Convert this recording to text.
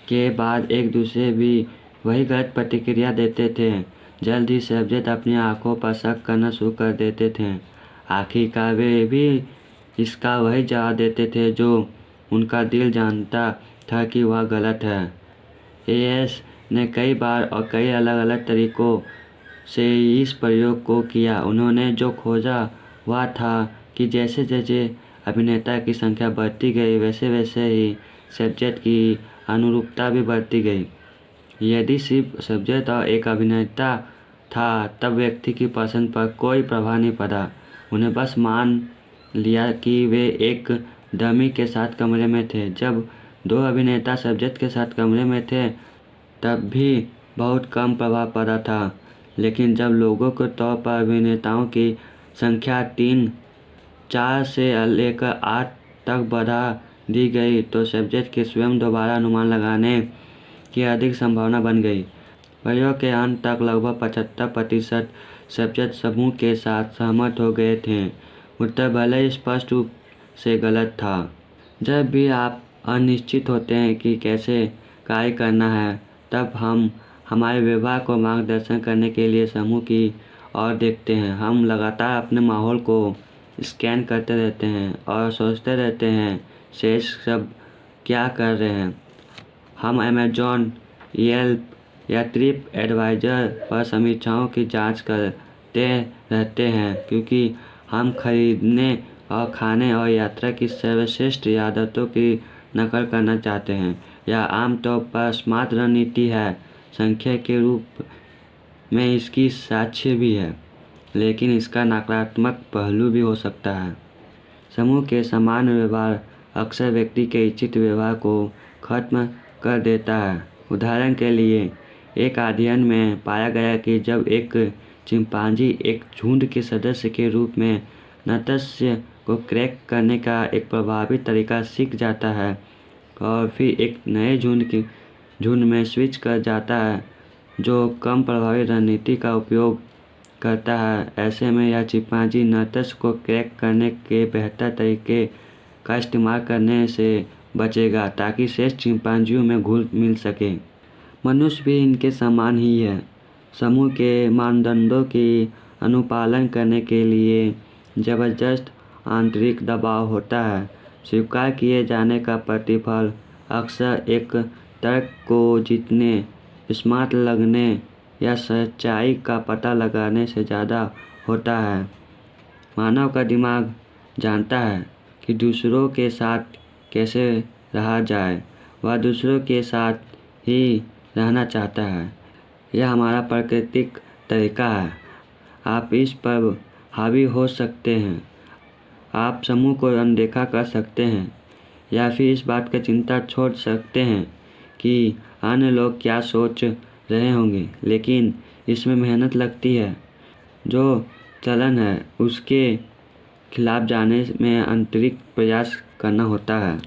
के बाद एक दूसरे भी वही गलत प्रतिक्रिया देते थे। जल्द ही सब्जेक्ट अपनी आंखों पर शक करना शुरू कर देते थे। आखिरकार वे भी इसका वही जवाब देते थे जो उनका दिल जानता था कि वह गलत है। एएस ने कई बार और कई अलग अलग तरीकों से इस प्रयोग को किया। उन्होंने जो खोजा वह था कि जैसे जैसे अभिनेता की संख्या बढ़ती गई वैसे वैसे ही सब्जेक्ट की अनुरूपता भी बढ़ती गई। यदि सिर्फ सब्जेक्ट और एक अभिनेता था तब व्यक्ति की पसंद पर कोई प्रभाव नहीं पड़ा। उन्हें बस मान लिया कि वे एक डमी के साथ कमरे में थे। जब दो अभिनेता सब्जेक्ट के साथ कमरे में थे तब भी बहुत कम प्रभाव पड़ा था, लेकिन जब लोगों के तौर पर अभिनेताओं की संख्या 3, 4 से लेकर 8 तक बढ़ा दी गई तो सब्जेक्ट के स्वयं दोबारा अनुमान लगाने की अधिक संभावना बन गई। प्रयोग के अंत तक लगभग 75% सब्जेक्ट समूह के साथ सहमत हो गए थे। उत्तर भले ही स्पष्ट रूप से गलत था। जब भी आप अनिश्चित होते हैं कि कैसे कार्य करना है, तब हम हमारे व्यवहार को मार्गदर्शन करने के लिए समूह की ओर देखते हैं। हम लगातार अपने माहौल को स्कैन करते रहते हैं और सोचते रहते हैं शेष सब क्या कर रहे हैं। हम अमेज़न, येल्प या ट्रिप एडवाइजर पर समीक्षाओं की जांच करते रहते हैं क्योंकि हम खरीदने और खाने और यात्रा की सर्वश्रेष्ठ आदतों की नकल करना चाहते हैं। यह आमतौर पर स्मार्ट रणनीति है। संख्या के रूप में इसकी साक्ष्य भी है, लेकिन इसका नकारात्मक पहलू भी हो सकता है। समूह के समान व्यवहार अक्सर व्यक्ति के इच्छित व्यवहार को खत्म कर देता है। उदाहरण के लिए, एक अध्ययन में पाया गया कि जब एक चिंपांजी एक झुंड के सदस्य के रूप में नृत्य को क्रैक करने का एक प्रभावी तरीका सीख जाता है और फिर एक नए झुंड में स्विच कर जाता है जो कम प्रभावी रणनीति का उपयोग करता है, ऐसे में यह चिंपांजी नृत्य को क्रैक करने के बेहतर तरीके का इस्तेमाल करने से बचेगा ताकि शेष चिंपांजियों में घुल मिल सके। मनुष्य भी इनके समान ही है। समूह के मानदंडों की अनुपालन करने के लिए जबरदस्त आंतरिक दबाव होता है। स्वीकार किए जाने का प्रतिफल अक्सर एक तर्क को जीतने, स्मार्ट लगने या सच्चाई का पता लगाने से ज़्यादा होता है। मानव का दिमाग जानता है कि दूसरों के साथ कैसे रहा जाए। वह दूसरों के साथ ही रहना चाहता है। यह हमारा प्राकृतिक तरीका है। आप इस पर हावी हो सकते हैं। आप समूह को अनदेखा कर सकते हैं या फिर इस बात की चिंता छोड़ सकते हैं कि अन्य लोग क्या सोच रहे होंगे, लेकिन इसमें मेहनत लगती है। जो चलन है उसके खिलाफ जाने में आंतरिक प्रयास करना होता है।